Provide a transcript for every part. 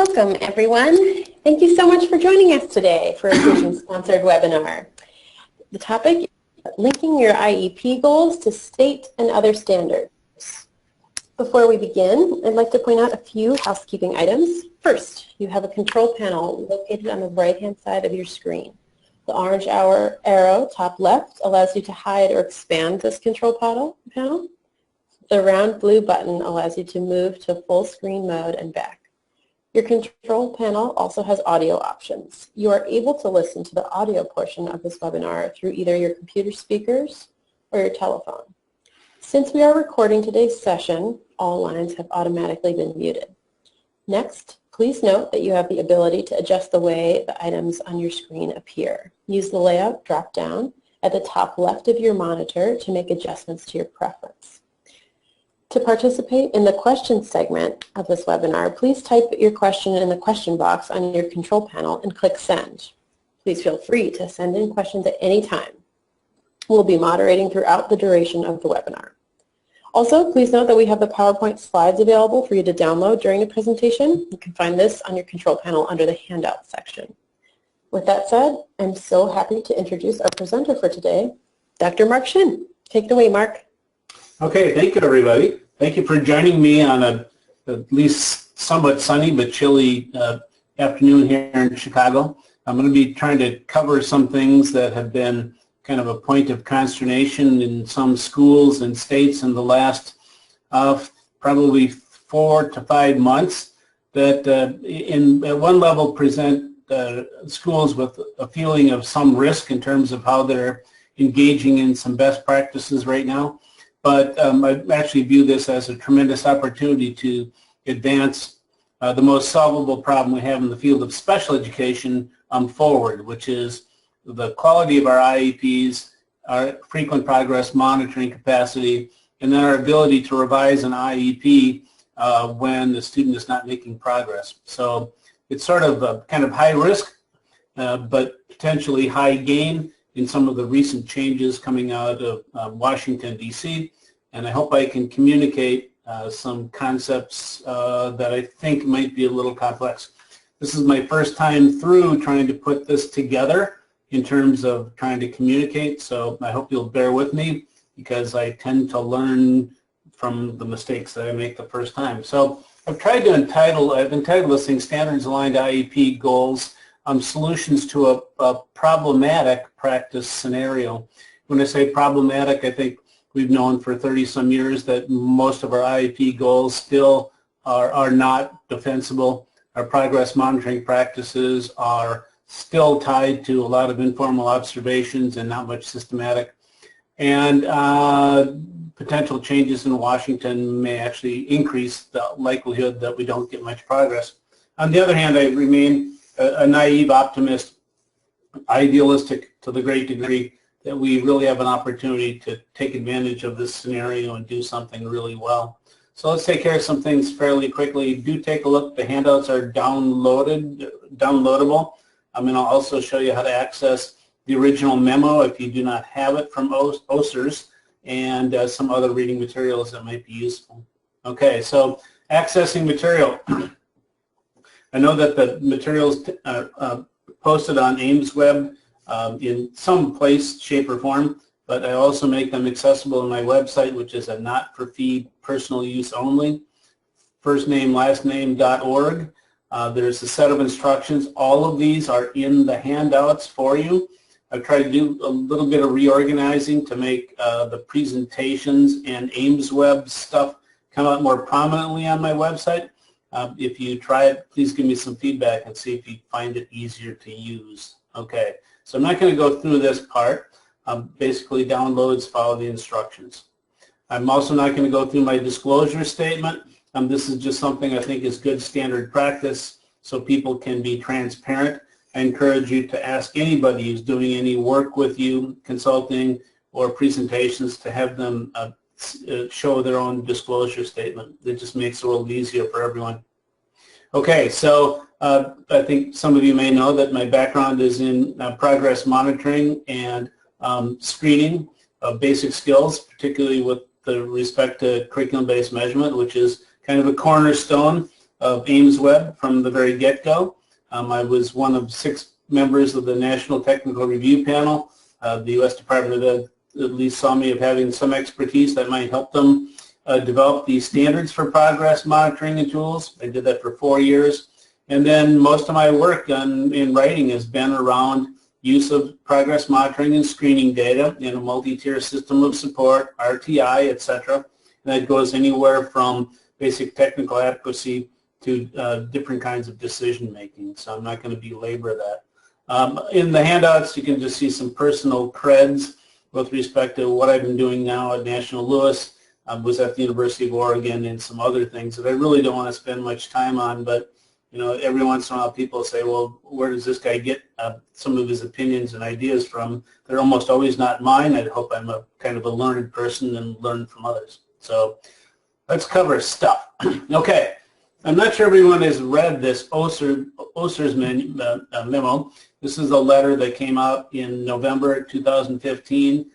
Welcome, everyone. Thank you so much for joining us today for a Vision-sponsored webinar. The topic is linking your IEP goals to state and other standards. Before we begin, I'd like to point out a few housekeeping items. First, you have a control panel located on the right-hand side of your screen. The orange arrow top left allows you to hide or expand this control panel. The round blue button allows you to move to full screen mode and back. Your control panel also has audio options. You are able to listen to the audio portion of this webinar through either your computer speakers or your telephone. Since we are recording today's session, all lines have automatically been muted. Next, please note that you have the ability to adjust the way the items on your screen appear. Use the layout drop-down at the top left of your monitor to make adjustments to your preference. To participate in the questions segment of this webinar, please type your question in the question box on your control panel and click Send. Please feel free to send in questions at any time. We'll be moderating throughout the duration of the webinar. Also, please note that we have the PowerPoint slides available for you to download during the presentation. You can find this on your control panel under the Handout section. With that said, I'm so happy to introduce our presenter for today, Dr. Mark Shinn. Take it away, Mark. Okay, thank you, everybody. Thank you for joining me on at least somewhat sunny but chilly afternoon here in Chicago. I'm going to be trying to cover some things that have been kind of a point of consternation in some schools and states in the last probably 4 to 5 months that at one level present schools with a feeling of some risk in terms of how they're engaging in some best practices right now. But I actually view this as a tremendous opportunity to advance the most solvable problem we have in the field of special education forward, which is the quality of our IEPs, our frequent progress monitoring capacity, and then our ability to revise an IEP when the student is not making progress. So it's sort of kind of high risk, but potentially high gain in some of the recent changes coming out of Washington, D.C., and I hope I can communicate some concepts that I think might be a little complex. This is my first time through trying to put this together in terms of trying to communicate, so I hope you'll bear with me because I tend to learn from the mistakes that I make the first time. So I've entitled this thing Standards Aligned IEP Goals, solutions to a problematic practice scenario. When I say problematic, I think we've known for 30-some years that most of our IEP goals still are not defensible. Our progress monitoring practices are still tied to a lot of informal observations and not much systematic. And potential changes in Washington may actually increase the likelihood that we don't get much progress. On the other hand, I remain a naive optimist, idealistic to the great degree that we really have an opportunity to take advantage of this scenario and do something really well. So let's take care of some things fairly quickly. Do take a look. The handouts are downloadable. I'm going to also show you how to access the original memo if you do not have it from OSERs and some other reading materials that might be useful. Okay, so accessing material. I know that the materials are posted on Ames Web in some place, shape, or form, but I also make them accessible on my website, which is a not-for-fee, personal use only, firstname-lastname.org. There's a set of instructions. All of these are in the handouts for you. I've tried to do a little bit of reorganizing to make the presentations and Ames Web stuff come out more prominently on my website. If you try it, please give me some feedback and see if you find it easier to use. Okay, so I'm not going to go through this part. Basically, downloads, follow the instructions. I'm also not going to go through my disclosure statement. This is just something I think is good standard practice so people can be transparent. I encourage you to ask anybody who's doing any work with you, consulting or presentations, to have them show their own disclosure statement. It just makes it a little easier for everyone. Okay, so I think some of you may know that my background is in progress monitoring and screening of basic skills, particularly with respect to curriculum-based measurement, which is kind of a cornerstone of Ames Web from the very get-go. I was one of 6 members of the National Technical Review Panel. The U.S. Department of Ed at least saw me of having some expertise that might help them develop these standards for progress monitoring and tools. I did that for 4 years. And then most of my work in writing has been around use of progress monitoring and screening data in a multi-tier system of support, RTI, etc. And that goes anywhere from basic technical adequacy to different kinds of decision making. So I'm not going to belabor that. In the handouts, you can just see some personal creds with respect to what I've been doing now at National Louis. I was at the University of Oregon and some other things that I really don't want to spend much time on, but you know, every once in a while people say, well, where does this guy get some of his opinions and ideas from? They're almost always not mine. I hope I'm a kind of a learned person and learn from others. So let's cover stuff. Okay, I'm not sure everyone has read this OSER's memo. This is a letter that came out in November 2015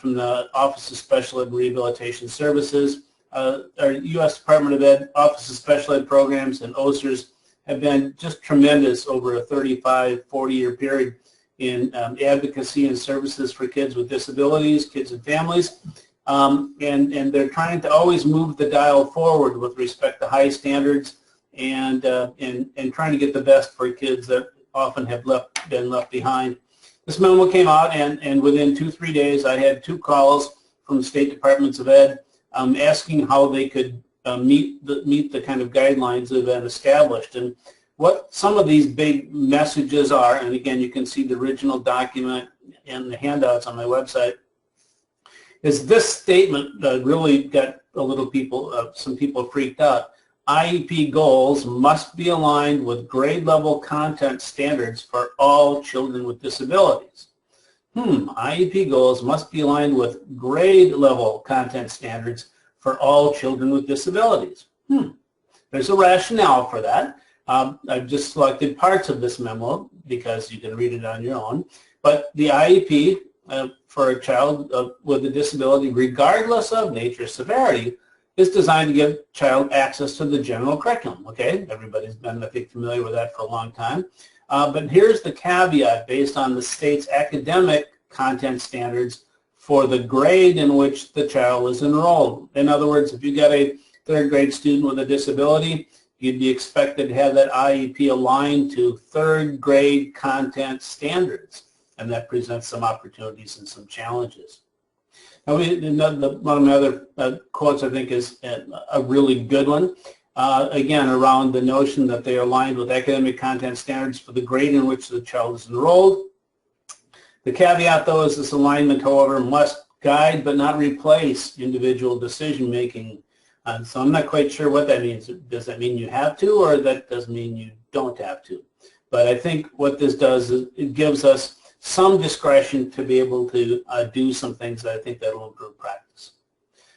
from the Office of Special Ed Rehabilitation Services. Our U.S. Department of Ed Office of Special Ed Programs and OSER's have been just tremendous over a 35, 40-year period in advocacy and services for kids with disabilities, kids and families. And they're trying to always move the dial forward with respect to high standards and trying to get the best for kids that often have been left behind. This memo came out, and within 2-3 days I had 2 calls from the state departments of ed asking how they could meet the kind of guidelines that have been established. And what some of these big messages are, and again you can see the original document and the handouts on my website, is this statement that really got a little some people freaked out. IEP goals must be aligned with grade level content standards for all children with disabilities. IEP goals must be aligned with grade level content standards for all children with disabilities. There's a rationale for that. I've just selected parts of this memo because you can read it on your own. But the IEP for a child with a disability, regardless of nature or severity, is designed to give child access to the general curriculum. Okay, everybody's been, I think, familiar with that for a long time. But here's the caveat based on the state's academic content standards for the grade in which the child is enrolled. In other words, if you got a 3rd grade student with a disability, you'd be expected to have that IEP aligned to 3rd grade content standards, and that presents some opportunities and some challenges. Now, one of my other quotes I think is a really good one, again around the notion that they are aligned with academic content standards for the grade in which the child is enrolled. The caveat, though, is this alignment, however, must guide but not replace individual decision making. So I'm not quite sure what that means. Does that mean you have to, or that does mean you don't have to? But I think what this does is it gives us some discretion to be able to do some things that I think that will improve practice.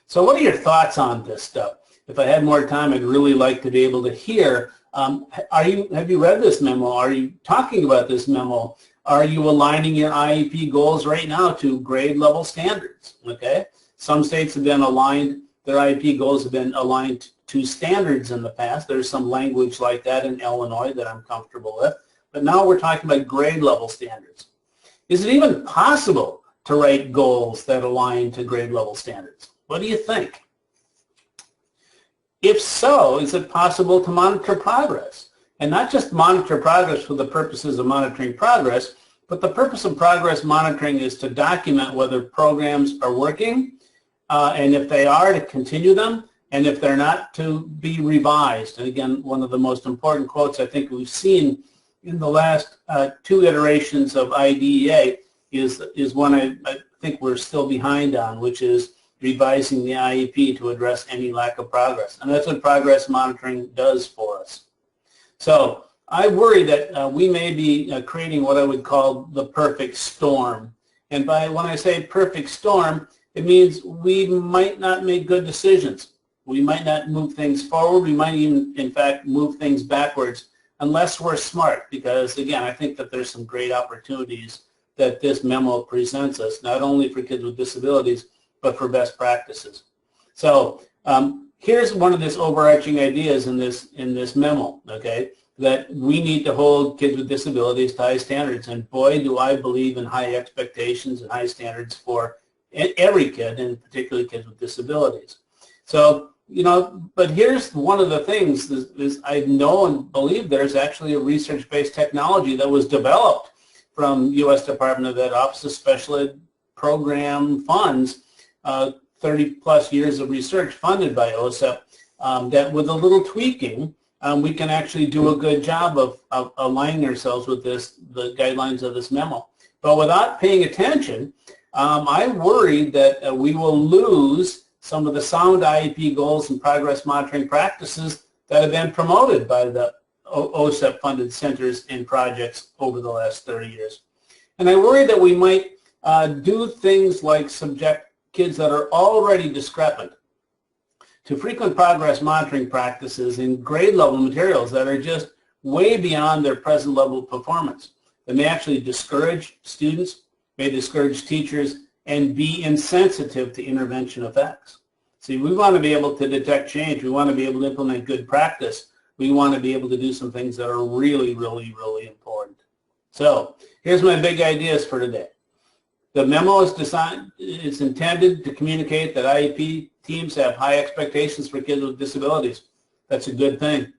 So what are your thoughts on this stuff? If I had more time, I'd really like to be able to hear, have you read this memo? Are you talking about this memo? Are you aligning your IEP goals right now to grade level standards? Okay, some states have been aligned, their IEP goals have been aligned to standards in the past. There's some language like that in Illinois that I'm comfortable with, but now we're talking about grade level standards. Is it even possible to write goals that align to grade level standards? What do you think? If so, is it possible to monitor progress? And not just monitor progress for the purposes of monitoring progress, but the purpose of progress monitoring is to document whether programs are working, and if they are, to continue them, and if they're not, to be revised. And again, one of the most important quotes I think we've seen in the last 2 iterations of IDEA is one I think we're still behind on, which is revising the IEP to address any lack of progress. And that's what progress monitoring does for us. So I worry that we may be creating what I would call the perfect storm. And when I say perfect storm, it means we might not make good decisions. We might not move things forward. We might even, in fact, move things backwards unless we're smart, because, again, I think that there's some great opportunities that this memo presents us, not only for kids with disabilities, but for best practices. So here's one of these overarching ideas in this memo, okay, that we need to hold kids with disabilities to high standards. And boy, do I believe in high expectations and high standards for every kid, and particularly kids with disabilities. So, you know, but here's one of the things is I know and believe there's actually a research-based technology that was developed from U.S. Department of Ed Office of Special Ed program funds, 30-plus years of research funded by OSEP, that with a little tweaking, we can actually do a good job of aligning ourselves with the guidelines of this memo. But without paying attention, I'm worried that we will lose some of the sound IEP goals and progress monitoring practices that have been promoted by the OSEP-funded centers and projects over the last 30 years. And I worry that we might do things like subject kids that are already discrepant to frequent progress monitoring practices in grade-level materials that are just way beyond their present level of performance. They may actually discourage students, may discourage teachers, and be insensitive to intervention effects. See, we want to be able to detect change. We want to be able to implement good practice. We want to be able to do some things that are really, really, really important. So here's my big ideas for today. The memo is intended to communicate that IEP teams have high expectations for kids with disabilities. That's a good thing.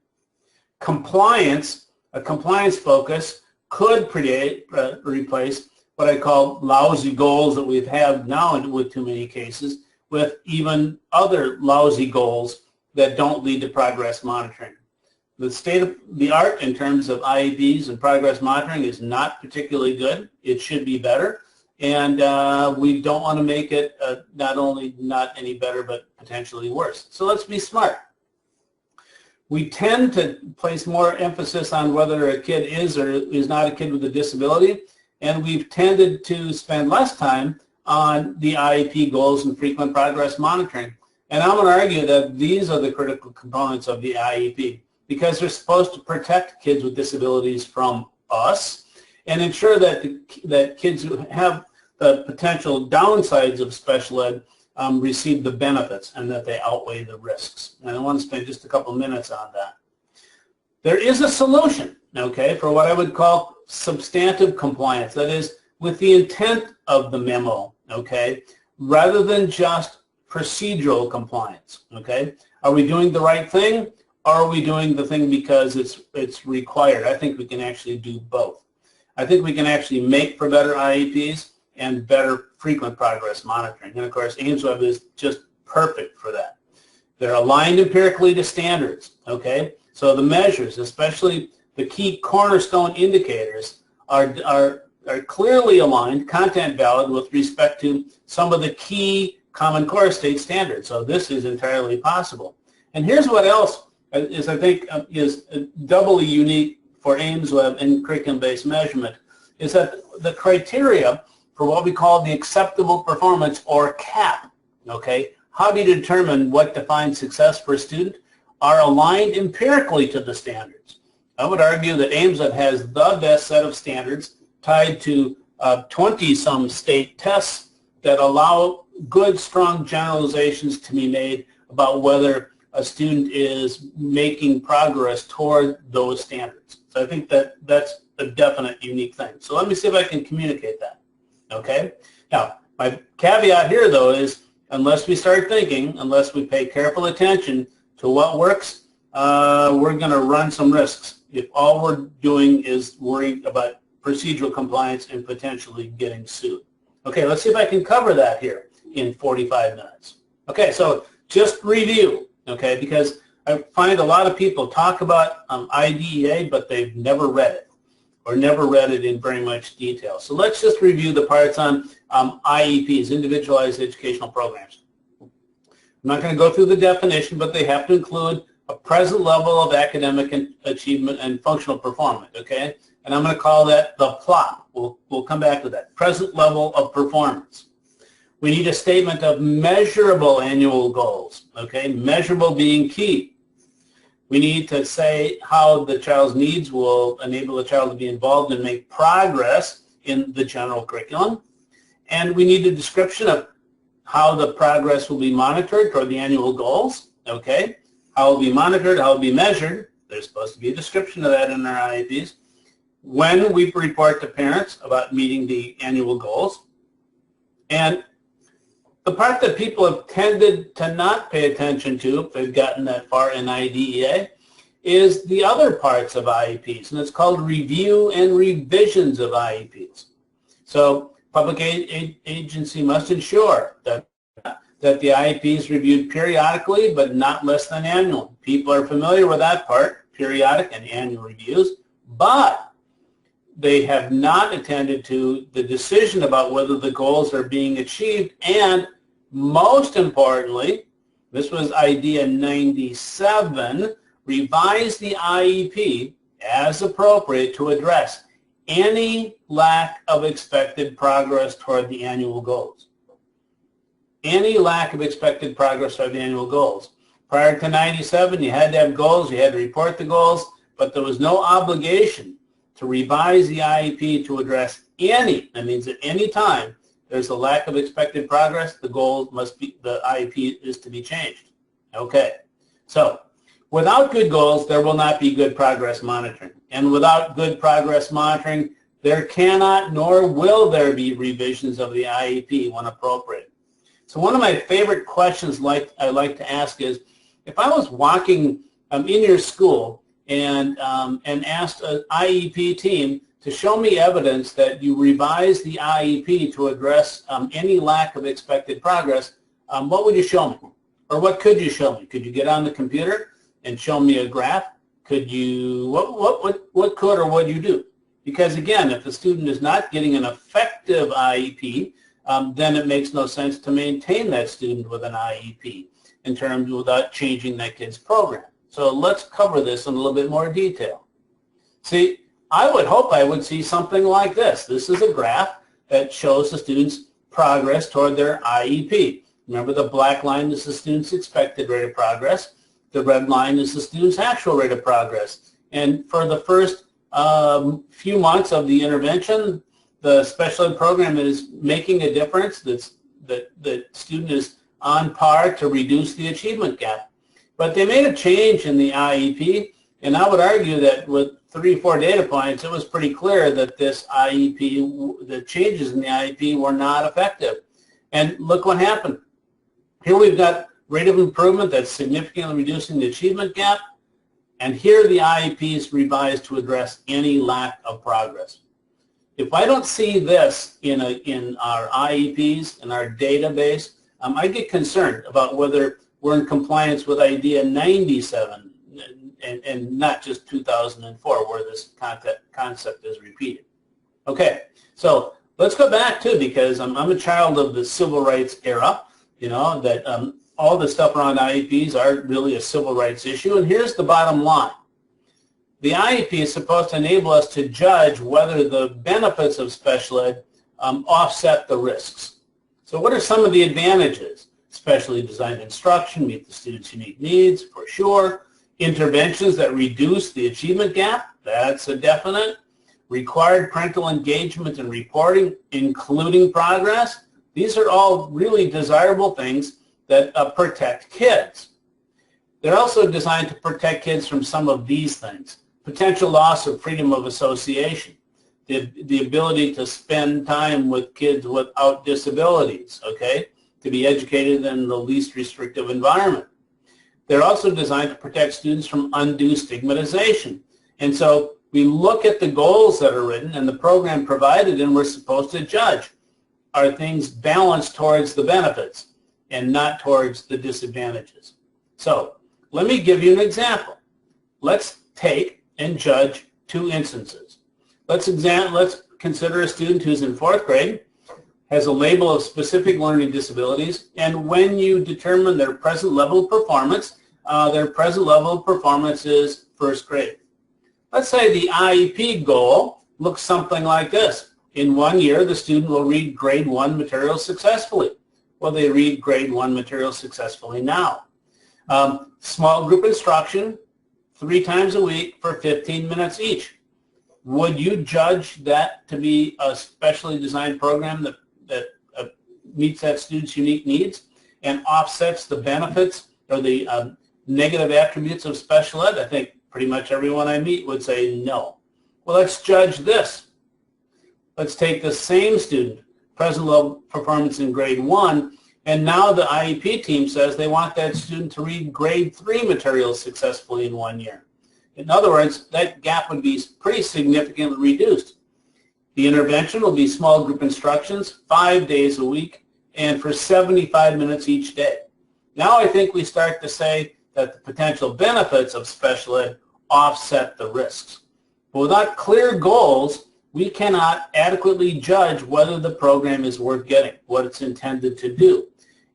Compliance, a compliance focus could replace what I call lousy goals that we've had now with too many cases, with even other lousy goals that don't lead to progress monitoring. The state of the art in terms of IEPs and progress monitoring is not particularly good. It should be better. And we don't want to make it not only not any better, but potentially worse. So let's be smart. We tend to place more emphasis on whether a kid is or is not a kid with a disability, and we've tended to spend less time on the IEP goals and frequent progress monitoring. And I'm going to argue that these are the critical components of the IEP because they're supposed to protect kids with disabilities from us and ensure that kids who have the potential downsides of special ed receive the benefits and that they outweigh the risks. And I want to spend just a couple minutes on that. There is a solution, okay, for what I would call substantive compliance, that is with the intent of the memo, okay, rather than just procedural compliance, okay. Are we doing the right thing, or are we doing the thing because it's required? I think we can actually do both. I think we can actually make for better IEPs and better frequent progress monitoring. And of course, AIMSweb is just perfect for that. They're aligned empirically to standards, okay? So the measures, especially the key cornerstone indicators, are clearly aligned, content valid with respect to some of the key Common Core state standards. So this is entirely possible. And here's what else is, I think, is doubly unique for AIMSweb in curriculum-based measurement, is that the criteria for what we call the acceptable performance, or CAP, okay? How do you determine what defines success for a student? Are aligned empirically to the standards. I would argue that AIMSweb has the best set of standards tied to 20-some state tests that allow good, strong generalizations to be made about whether a student is making progress toward those standards. So I think that that's a definite unique thing. So let me see if I can communicate that. Okay? Now, my caveat here, though, is unless we start thinking, unless we pay careful attention to what works, we're going to run some risks if all we're doing is worrying about procedural compliance and potentially getting sued. Okay, let's see if I can cover that here in 45 minutes. Okay, so just review, okay, because I find a lot of people talk about IDEA, but they've never read it, or never read it in very much detail. So let's just review the parts on IEPs, Individualized Educational Programs. I'm not going to go through the definition, but they have to include a present level of academic achievement and functional performance, okay? And I'm going to call that the plot. We'll come back to that. Present level of performance. We need a statement of measurable annual goals, okay? Measurable being key. We need to say how the child's needs will enable the child to be involved and make progress in the general curriculum. And we need a description of how the progress will be monitored toward the annual goals. Okay? How it will be monitored, how it will be measured. There's supposed to be a description of that in our IEPs. When we report to parents about meeting the annual goals. And the part that people have tended to not pay attention to, if they've gotten that far in IDEA, is the other parts of IEPs, and it's called review and revisions of IEPs. So public agency must ensure that the IEP is reviewed periodically, but not less than annually. People are familiar with that part, periodic and annual reviews, but they have not attended to the decision about whether the goals are being achieved, and most importantly, this was Idea 97, revise the IEP as appropriate to address any lack of expected progress toward the annual goals. Any lack of expected progress toward the annual goals. Prior to 97, you had to have goals, you had to report the goals, but there was no obligation to revise the IEP to address any, that means at any time there's a lack of expected progress, the goal must be, the IEP is to be changed. Okay, so without good goals, there will not be good progress monitoring. And without good progress monitoring, there cannot nor will there be revisions of the IEP when appropriate. So one of my favorite questions I like to ask is, if I was walking in your school and asked an IEP team to show me evidence that you revised the IEP to address any lack of expected progress, what would you show me? Or what could you show me? Could you get on the computer and show me a graph? Could you, what could or would you do? Because again, if the student is not getting an effective IEP, then it makes no sense to maintain that student with an IEP in terms without changing that kid's program. So let's cover this in a little bit more detail. See, I would hope I would see something like this. This is a graph that shows the student's progress toward their IEP. Remember, the black line is the student's expected rate of progress. The red line is the student's actual rate of progress. And for the first few months of the intervention, the special ed program is making a difference. The student is on par to reduce the achievement gap. But they made a change in the IEP, and I would argue that with 3 or 4 data points, it was pretty clear that this IEP, the changes in the IEP were not effective. And look what happened. Here we've got rate of improvement that's significantly reducing the achievement gap, and here the IEP is revised to address any lack of progress. If I don't see this in our IEPs, in our database, I get concerned about whether we're in compliance with Idea 97 and not just 2004, where this concept is repeated. Okay, so let's go back too, because I'm a child of the civil rights era, you know, that all the stuff around IEPs are really a civil rights issue, and here's the bottom line. The IEP is supposed to enable us to judge whether the benefits of special ed offset the risks. So what are some of the advantages? Specially designed instruction, meet the student's unique needs, for sure. Interventions that reduce the achievement gap, that's a definite. Required parental engagement and reporting, including progress. These are all really desirable things that protect kids. They're also designed to protect kids from some of these things. Potential loss of freedom of association, the ability to spend time with kids without disabilities, okay, to be educated in the least restrictive environment. They're also designed to protect students from undue stigmatization. And so we look at the goals that are written and the program provided, and we're supposed to judge, are things balanced towards the benefits and not towards the disadvantages. So let me give you an example. Let's take and judge 2 instances. Let's consider a student who's in 4th grade, has a label of specific learning disabilities, and when you determine their present level of performance is 1st grade. Let's say the IEP goal looks something like this. In 1 year, the student will read grade 1 material successfully. Well, they read grade 1 material successfully now. Small group instruction, 3 times a week for 15 minutes each. Would you judge that to be a specially designed program that meets that student's unique needs and offsets the benefits or the negative attributes of special ed? I think pretty much everyone I meet would say no. Well, let's judge this. Let's take the same student, present level performance in grade 1, and now the IEP team says they want that student to read grade 3 materials successfully in 1 year. In other words, that gap would be pretty significantly reduced. The intervention will be small group instructions, 5 days a week, and for 75 minutes each day. Now I think we start to say that the potential benefits of special ed offset the risks. But without clear goals, we cannot adequately judge whether the program is worth getting, what it's intended to do.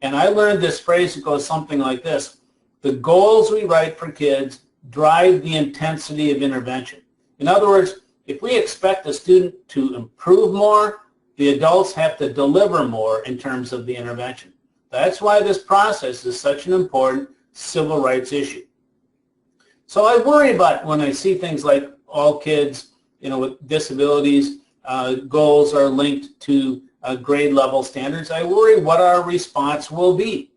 And I learned this phrase that goes something like this: the goals we write for kids drive the intensity of intervention. In other words, if we expect a student to improve more, the adults have to deliver more in terms of the intervention. That's why this process is such an important civil rights issue. So I worry about when I see things like all kids, with disabilities, goals are linked to grade level standards. I worry what our response will be.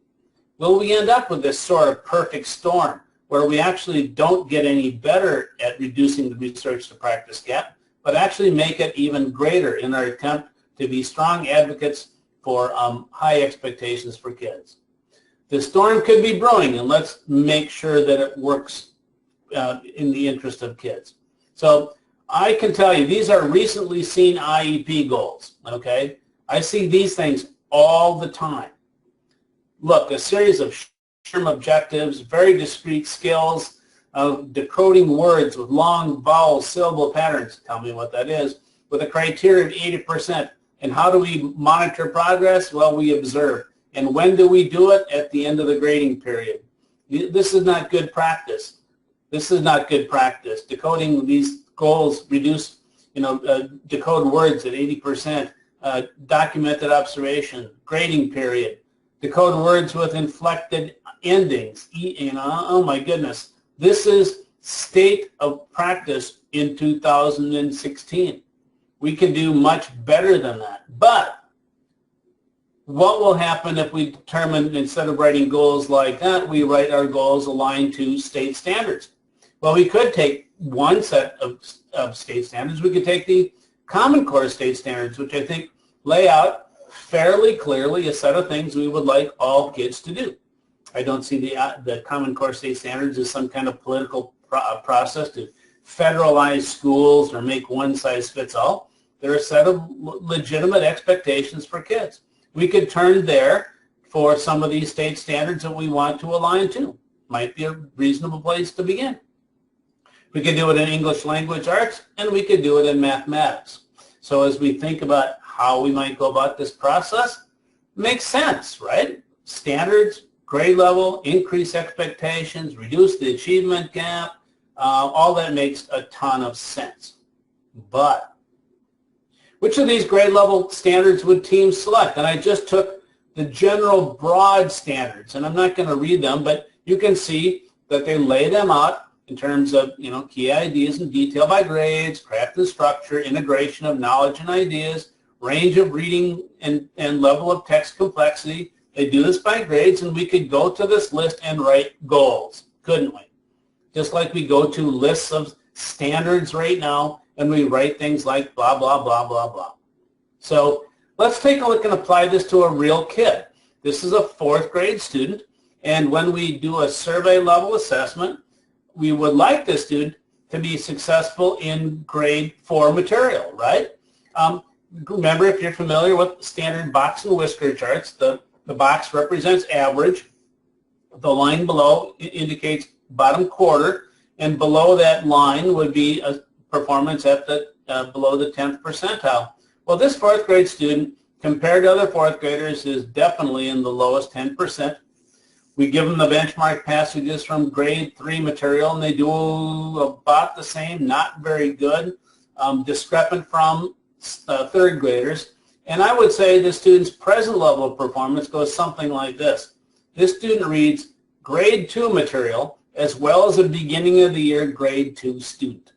Will we end up with this sort of perfect storm where we actually don't get any better at reducing the research to practice gap, but actually make it even greater in our attempt to be strong advocates for high expectations for kids? The storm could be brewing, and let's make sure that it works in the interest of kids. So I can tell you, these are recently seen IEP goals, okay? I see these things all the time. Look, a series of short-term objectives, very discrete skills, decoding words with long vowel syllable patterns, tell me what that is, with a criteria of 80%. And how do we monitor progress? Well, we observe. And when do we do it? At the end of the grading period. This is not good practice. This is not good practice. Decoding these goals, reduce, decode words at 80%, documented observation, grading period, decode words with inflected endings, oh my goodness. This is state of practice in 2016. We can do much better than that. But what will happen if we determine, instead of writing goals like that, we write our goals aligned to state standards? Well, we could take one set of state standards. We could take the Common Core state standards, which I think lay out fairly clearly a set of things we would like all kids to do. I don't see the Common Core state standards as some kind of political process to federalize schools or make one size fits all. They're a set of legitimate expectations for kids. We could turn there for some of these state standards that we want to align to. Might be a reasonable place to begin. We could do it in English language arts, and we could do it in mathematics. So as we think about how we might go about this process, it makes sense, right? Standards, grade level, increase expectations, reduce the achievement gap, all that makes a ton of sense. But which of these grade level standards would teams select? And I just took the general broad standards, and I'm not going to read them, but you can see that they lay them out in terms of, key ideas in detail by grades, craft and structure, integration of knowledge and ideas, range of reading and level of text complexity. They do this by grades, and we could go to this list and write goals, couldn't we? Just like we go to lists of standards right now, and we write things like blah, blah, blah, blah, blah. So let's take a look and apply this to a real kid. This is a 4th grade student, and when we do a survey level assessment, we would like this student to be successful in grade 4 material, right? Remember, if you're familiar with standard box and whisker charts, the box represents average. The line below indicates bottom quarter, and below that line would be a performance at the below the 10th percentile. Well, this 4th grade student, compared to other 4th graders, is definitely in the lowest 10%. We give them the benchmark passages from grade 3 material, and they do about the same, not very good, discrepant from 3rd graders. And I would say the student's present level of performance goes something like this. This student reads grade 2 material as well as a beginning of the year grade 2 student.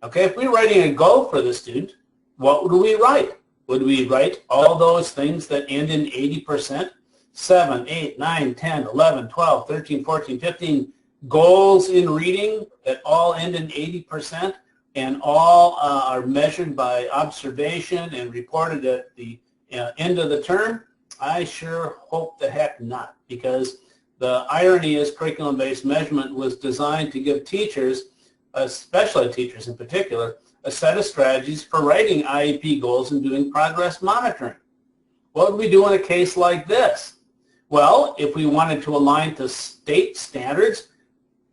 Okay, if we're writing a goal for the student, what would we write? Would we write all those things that end in 80%? 7, 8, 9, 10, 11, 12, 13, 14, 15 goals in reading that all end in 80% and all are measured by observation and reported at the end of the term? I sure hope the heck not, because the irony is curriculum-based measurement was designed to give teachers, special ed teachers in particular, a set of strategies for writing IEP goals and doing progress monitoring. What would we do in a case like this? Well, if we wanted to align to state standards,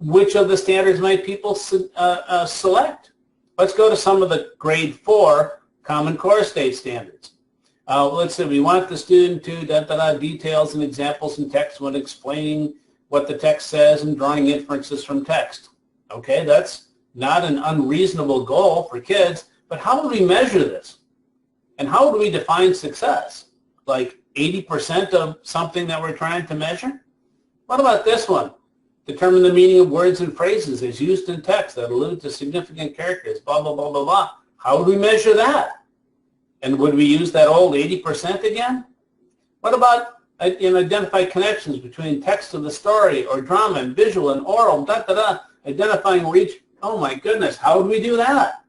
which of the standards might people select? Let's go to some of the grade 4 Common Core state standards. Let's say we want the student to details and examples in text when explaining what the text says and drawing inferences from text. Okay, that's not an unreasonable goal for kids, but how would we measure this? And how would we define success? Like 80% of something that we're trying to measure? What about this one? Determine the meaning of words and phrases as used in text that allude to significant characters, blah, blah, blah, blah, blah. How would we measure that? And would we use that old 80% again? What about identify connections between text of the story or drama and visual and oral, identifying reach? Oh my goodness, how would we do that?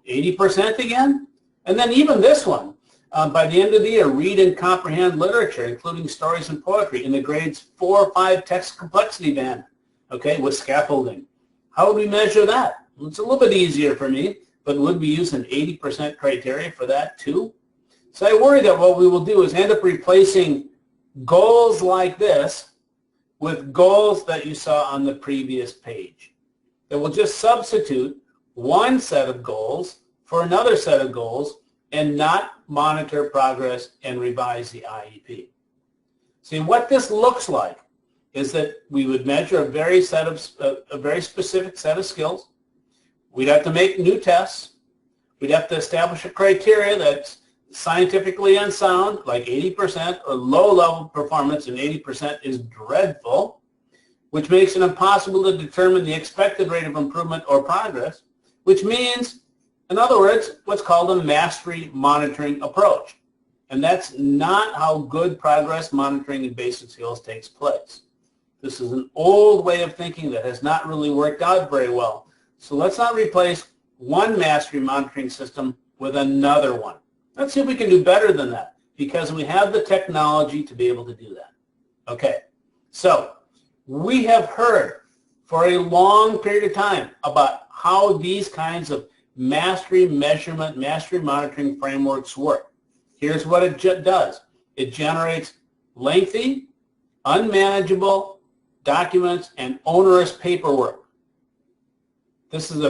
80% again? And then even this one, by the end of the year, read and comprehend literature, including stories and poetry, in the grades 4 or 5 text complexity band, okay, with scaffolding. How would we measure that? Well, it's a little bit easier for me, but would we use an 80% criteria for that too? So I worry that what we will do is end up replacing goals like this with goals that you saw on the previous page. That will just substitute one set of goals for another set of goals and not monitor progress and revise the IEP. See, what this looks like is that we would measure a very specific set of skills. We'd have to make new tests. We'd have to establish a criteria that's scientifically unsound, like 80%, or low-level performance, and 80% is dreadful, which makes it impossible to determine the expected rate of improvement or progress, which means, in other words, what's called a mastery monitoring approach. And that's not how good progress monitoring in basic skills takes place. This is an old way of thinking that has not really worked out very well. So let's not replace one mastery monitoring system with another one. Let's see if we can do better than that, because we have the technology to be able to do that. Okay, so we have heard for a long period of time about how these kinds of mastery measurement, mastery monitoring frameworks work. Here's what it does. It generates lengthy, unmanageable documents and onerous paperwork. This is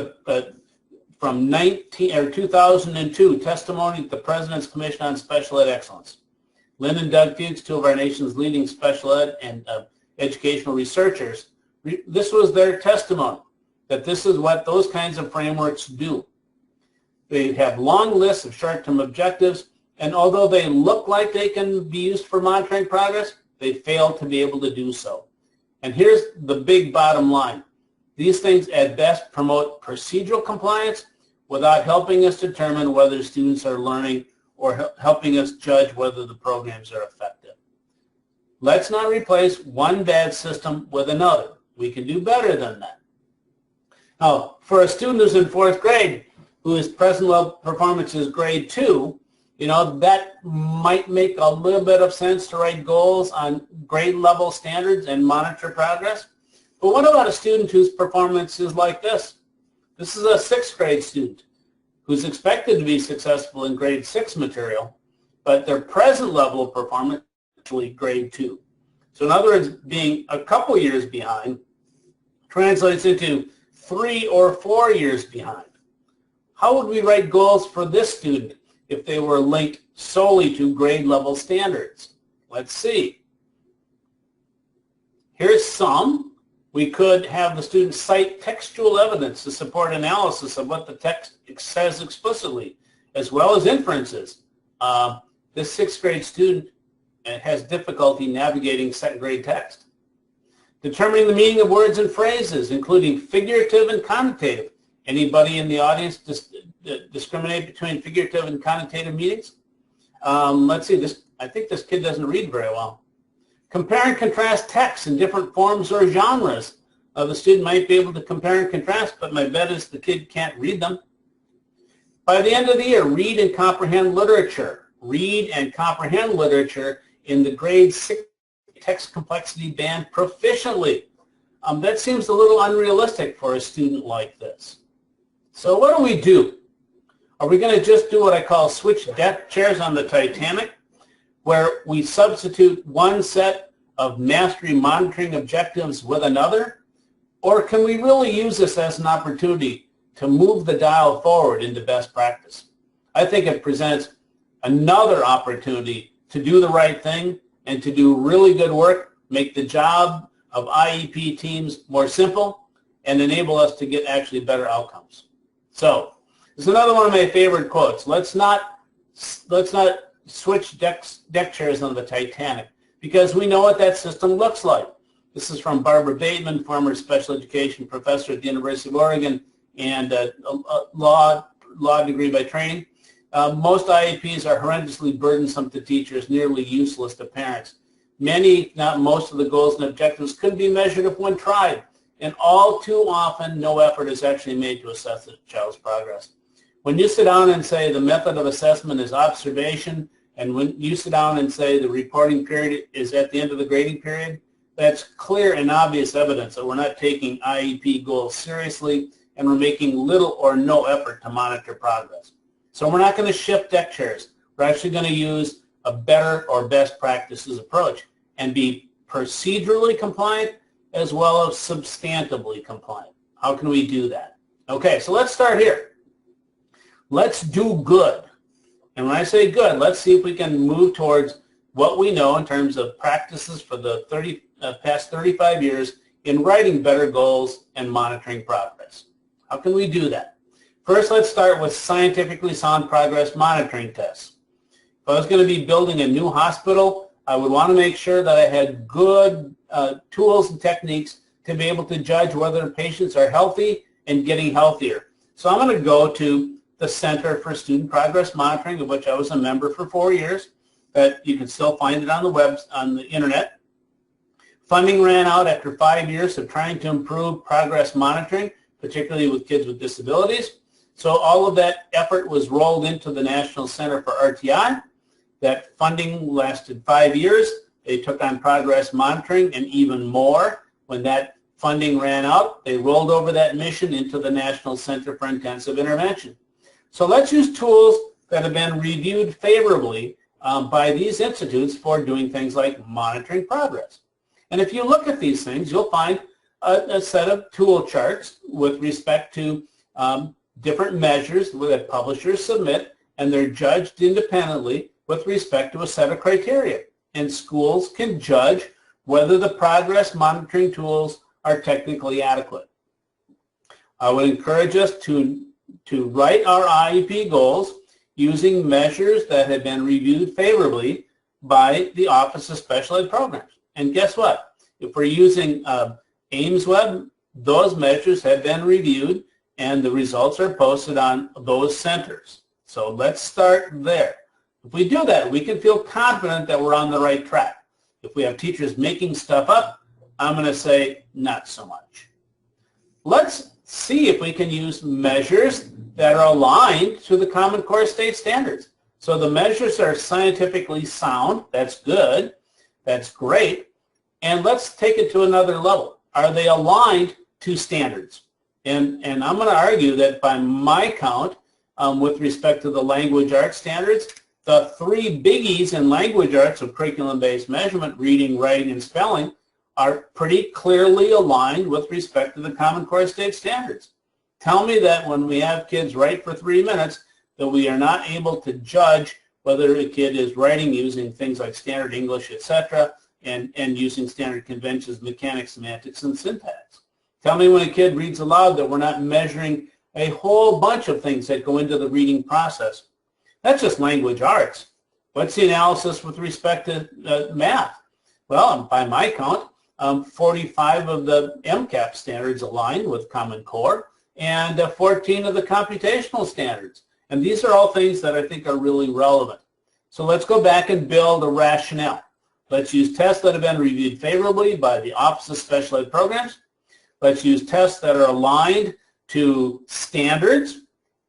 from 2002 testimony at the President's Commission on Special Ed Excellence. Lynn and Doug Fuchs, two of our nation's leading special ed and educational researchers, this was their testimony, that this is what those kinds of frameworks do. They have long lists of short-term objectives, and although they look like they can be used for monitoring progress, they fail to be able to do so. And here's the big bottom line. These things at best promote procedural compliance without helping us determine whether students are learning or helping us judge whether the programs are effective. Let's not replace one bad system with another. We can do better than that. Now, for a student who's in 4th grade, whose present level performance is grade 2, that might make a little bit of sense to write goals on grade level standards and monitor progress. But what about a student whose performance is like this? This is a 6th grade student who's expected to be successful in grade 6 material, but their present level of performance is actually grade 2. So in other words, being a couple years behind translates into 3 or 4 years behind. How would we write goals for this student if they were linked solely to grade level standards? Let's see. Here's some. We could have the student cite textual evidence to support analysis of what the text says explicitly, as well as inferences. This 6th grade student has difficulty navigating 2nd grade text. Determining the meaning of words and phrases, including figurative and connotative. Anybody in the audience discriminate between figurative and connotative meanings? Let's see. I think this kid doesn't read very well. Compare and contrast texts in different forms or genres. The student might be able to compare and contrast, but my bet is the kid can't read them. By the end of the year, read and comprehend literature. Read and comprehend literature in the grade 6 text complexity band proficiently. That seems a little unrealistic for a student like this. So what do? Are we going to just do what I call switch deck chairs on the Titanic, where we substitute one set of mastery monitoring objectives with another? Or can we really use this as an opportunity to move the dial forward into best practice? I think it presents another opportunity to do the right thing and to do really good work, make the job of IEP teams more simple, and enable us to get actually better outcomes. So, this is another one of my favorite quotes. Let's not switch deck chairs on the Titanic, because we know what that system looks like. This is from Barbara Bateman, former special education professor at the University of Oregon and a law degree by training. Most IEPs are horrendously burdensome to teachers, nearly useless to parents. Many, if not most, of the goals and objectives could be measured if one tried, and all too often no effort is actually made to assess the child's progress. When you sit down and say the method of assessment is observation, and when you sit down and say the reporting period is at the end of the grading period, that's clear and obvious evidence that we're not taking IEP goals seriously and we're making little or no effort to monitor progress. So we're not going to shift deck chairs. We're actually going to use a better or best practices approach and be procedurally compliant as well as substantively compliant. How can we do that? Okay, so let's start here. Let's do good. And when I say good, let's see if we can move towards what we know in terms of practices for the past 35 years in writing better goals and monitoring progress. How can we do that? First, let's start with scientifically sound progress monitoring tests. If I was going to be building a new hospital, I would want to make sure that I had good tools and techniques to be able to judge whether patients are healthy and getting healthier. So I'm going to go to the Center for Student Progress Monitoring, of which I was a member for 4 years. But you can still find it on the internet. Funding ran out after 5 years of trying to improve progress monitoring, particularly with kids with disabilities. So all of that effort was rolled into the National Center for RTI. That funding lasted 5 years. They took on progress monitoring and even more. When that funding ran out, they rolled over that mission into the National Center for Intensive Intervention. So let's use tools that have been reviewed favorably by these institutes for doing things like monitoring progress. And if you look at these things, you'll find a set of tool charts with respect to different measures that publishers submit, and they're judged independently with respect to a set of criteria. And schools can judge whether the progress monitoring tools are technically adequate. I would encourage us to write our IEP goals using measures that have been reviewed favorably by the Office of Special Ed Programs. And guess what? If we're using Ames Web, those measures have been reviewed and the results are posted on those centers. So let's start there. If we do that, we can feel confident that we're on the right track. If we have teachers making stuff up, I'm going to say not so much. Let's see if we can use measures that are aligned to the Common Core State Standards. So the measures are scientifically sound. That's good. That's great. And let's take it to another level. Are they aligned to standards? And I'm going to argue that by my count, with respect to the language arts standards, the three biggies in language arts of curriculum-based measurement, reading, writing, and spelling, are pretty clearly aligned with respect to the Common Core State Standards. Tell me that when we have kids write for 3 minutes, that we are not able to judge whether a kid is writing using things like standard English, etc., and using standard conventions, mechanics, semantics, and syntax. Tell me when a kid reads aloud that we're not measuring a whole bunch of things that go into the reading process. That's just language arts. What's the analysis with respect to math? Well, by my count, 45 of the MCAP standards align with Common Core, and 14 of the computational standards. And these are all things that I think are really relevant. So let's go back and build a rationale. Let's use tests that have been reviewed favorably by the Office of Special Ed Programs. Let's use tests that are aligned to standards.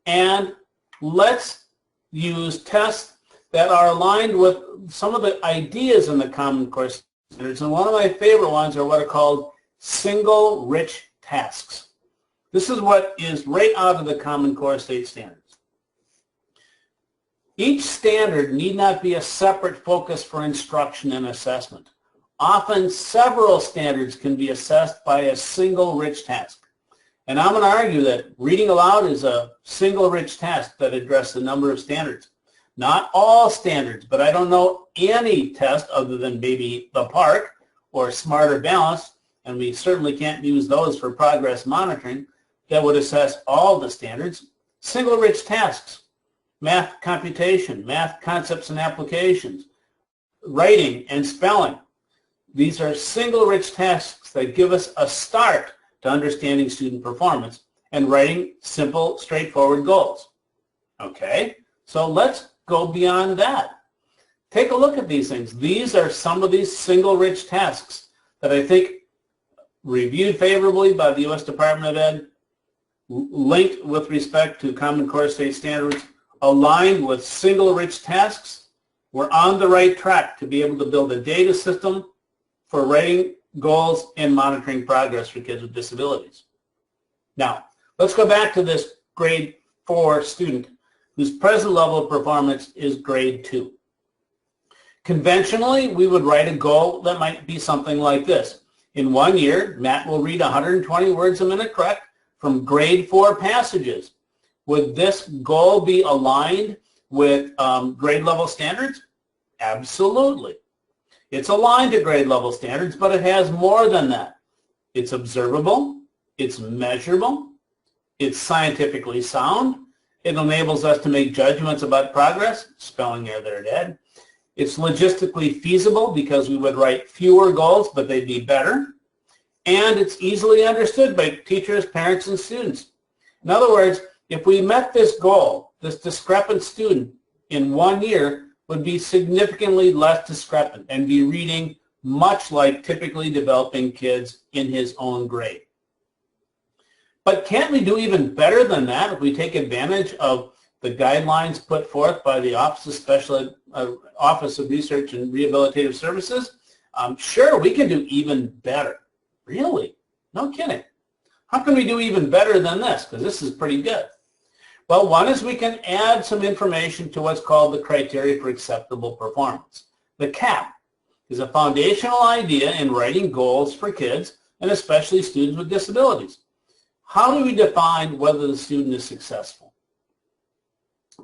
And let's use tests that are aligned with some of the ideas in the Common Core standards. And one of my favorite ones are what are called single rich tasks. This is what is right out of the Common Core state standards. Each standard need not be a separate focus for instruction and assessment. Often several standards can be assessed by a single rich task. And I'm going to argue that reading aloud is a single rich task that addresses a number of standards. Not all standards, but I don't know any test other than maybe the PARC or Smart or Balanced, and we certainly can't use those for progress monitoring, that would assess all the standards. Single rich tasks. Math computation, math concepts and applications, writing and spelling. These are single rich tasks that give us a start to understanding student performance and writing simple, straightforward goals. Okay, so let's go beyond that. Take a look at these things. These are some of these single rich tasks that I think reviewed favorably by the U.S. Department of Ed, linked with respect to Common Core state standards, aligned with single rich tasks. We're on the right track to be able to build a data system for writing goals and monitoring progress for kids with disabilities. Now, let's go back to this grade 4 student whose present level of performance is grade 2. Conventionally, we would write a goal that might be something like this. In 1 year, Matt will read 120 words a minute correct from grade 4 passages. Would this goal be aligned with grade level standards? Absolutely. It's aligned to grade level standards, but it has more than that. It's observable, it's measurable, it's scientifically sound, it enables us to make judgments about progress, spelling error there, Dad. It's logistically feasible because we would write fewer goals, but they'd be better. And it's easily understood by teachers, parents, and students. In other words, if we met this goal, this discrepant student in 1 year would be significantly less discrepant and be reading much like typically developing kids in his own grade. But can't we do even better than that if we take advantage of the guidelines put forth by the Office of Special Ed, Office of Research and Rehabilitative Services? Sure, we can do even better. Really? No kidding. How can we do even better than this? Because this is pretty good. Well, one is we can add some information to what's called the criteria for acceptable performance. The CAP is a foundational idea in writing goals for kids and especially students with disabilities. How do we define whether the student is successful?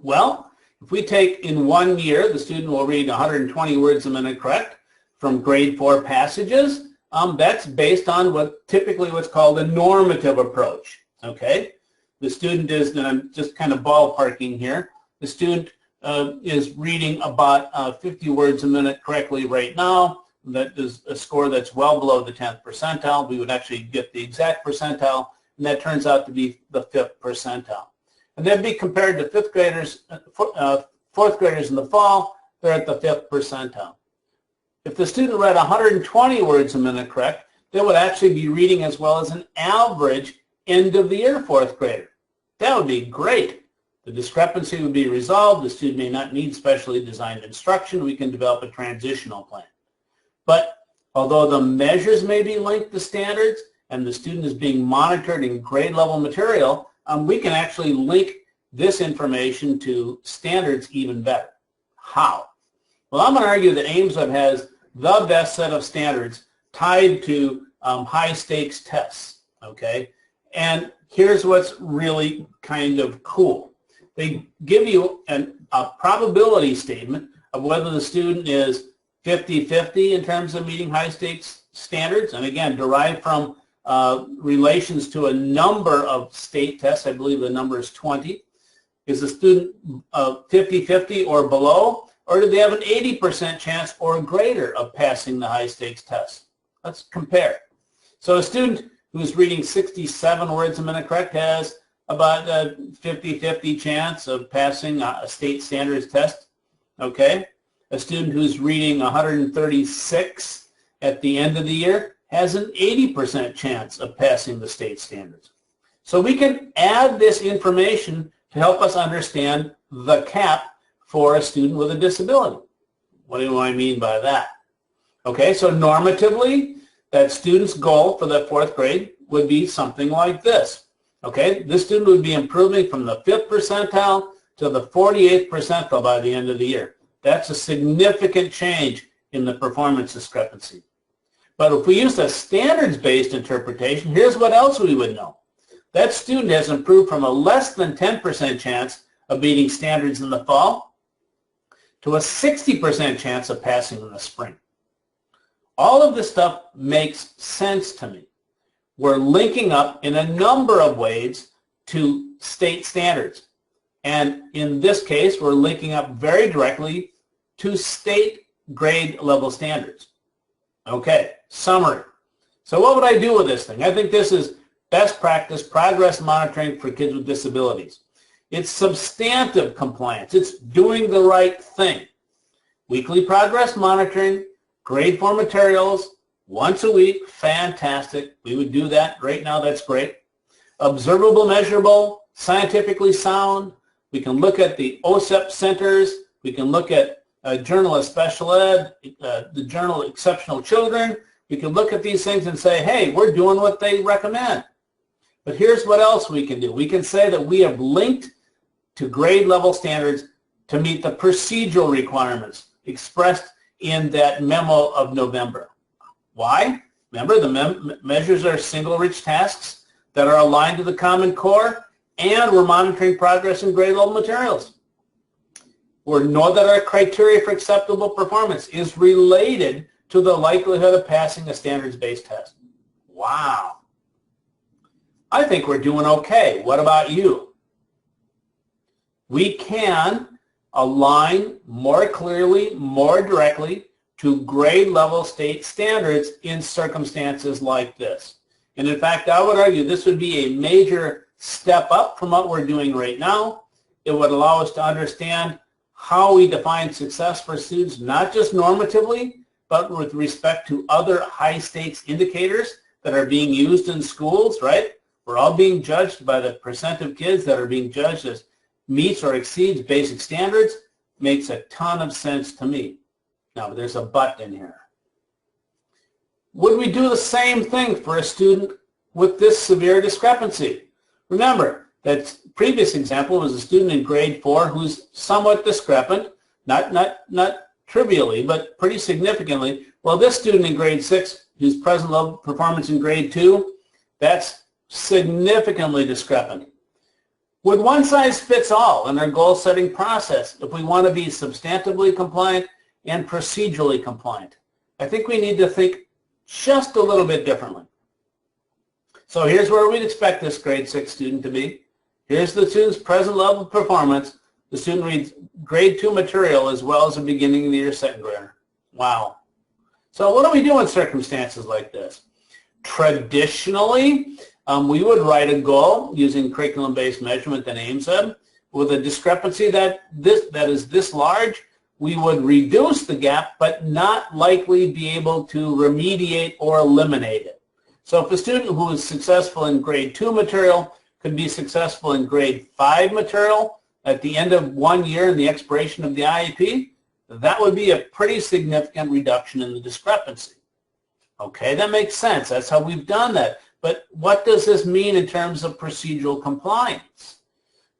Well, if we take in 1 year, the student will read 120 words a minute correct from grade 4 passages. That's based on what's called a normative approach. Okay, the student is, and I'm just kind of ballparking here, the student is reading about 50 words a minute correctly right now. That is a score that's well below the 10th percentile. We would actually get the exact percentile, and that turns out to be the 5th percentile. And then be compared to 5th graders, 4th graders in the fall, they're at the 5th percentile. If the student read 120 words a minute correct, they would actually be reading as well as an average end of the year 4th grader. That would be great. The discrepancy would be resolved. The student may not need specially designed instruction. We can develop a transitional plan. But although the measures may be linked to standards and the student is being monitored in grade level material, we can actually link this information to standards even better. How? Well, I'm going to argue that AIMSWeb has the best set of standards tied to high stakes tests, okay? And here's what's really kind of cool. They give you a probability statement of whether the student is 50-50 in terms of meeting high stakes standards, and again, derived from relations to a number of state tests. I believe the number is 20. Is the student 50-50 or below? Or do they have an 80% chance or greater of passing the high stakes test? Let's compare. So a student who's reading 67 words a minute correct has about a 50-50 chance of passing a state standards test. Okay. A student who's reading 136 at the end of the year has an 80% chance of passing the state standards. So we can add this information to help us understand the cap for a student with a disability. What do I mean by that? Okay, so normatively, that student's goal for the 4th grade would be something like this. Okay, this student would be improving from the 5th percentile to the 48th percentile by the end of the year. That's a significant change in the performance discrepancy. But if we use a standards-based interpretation, here's what else we would know. That student has improved from a less than 10% chance of meeting standards in the fall to a 60% chance of passing in the spring. All of this stuff makes sense to me. We're linking up in a number of ways to state standards. And in this case, we're linking up very directly to state grade level standards. Okay, summary. So what would I do with this thing? I think this is best practice progress monitoring for kids with disabilities. It's substantive compliance. It's doing the right thing. Weekly progress monitoring, grade 4 materials, once a week, fantastic. We would do that right now, that's great. Observable, measurable, scientifically sound. We can look at the OSEP centers. We can look at Journal of Special Ed, the Journal of Exceptional Children. We can look at these things and say, hey, we're doing what they recommend. But here's what else we can do. We can say that we have linked to grade level standards to meet the procedural requirements expressed in that memo of November. Why? Remember, the measures are single rich tasks that are aligned to the Common Core, and we're monitoring progress in grade level materials. We know that our criteria for acceptable performance is related to the likelihood of passing a standards-based test. Wow. I think we're doing okay. What about you? We can align more clearly, more directly to grade level state standards in circumstances like this. And in fact, I would argue this would be a major step up from what we're doing right now. It would allow us to understand how we define success for students, not just normatively, but with respect to other high stakes indicators that are being used in schools, right? We're all being judged by the percent of kids that are being judged as meets or exceeds basic standards. Makes a ton of sense to me. Now, there's a but in here. Would we do the same thing for a student with this severe discrepancy? Remember, that previous example was a student in grade 4 who's somewhat discrepant, not trivially, but pretty significantly. Well, this student in grade 6 whose present level performance in grade 2, that's significantly discrepant. Would one size fits all in our goal setting process if we want to be substantively compliant and procedurally compliant? I think we need to think just a little bit differently. So here's where we'd expect this grade 6 student to be. Here's the student's present level of performance. The student reads grade 2 material as well as a beginning of the year second grader. Wow. So what do we do in circumstances like this? Traditionally, we would write a goal using curriculum-based measurement and AIMSEB. With a discrepancy that is this large, we would reduce the gap but not likely be able to remediate or eliminate it. So if a student who is successful in grade 2 material could be successful in grade 5 material at the end of 1 year and the expiration of the IEP, that would be a pretty significant reduction in the discrepancy. Okay, that makes sense. That's how we've done that. But what does this mean in terms of procedural compliance?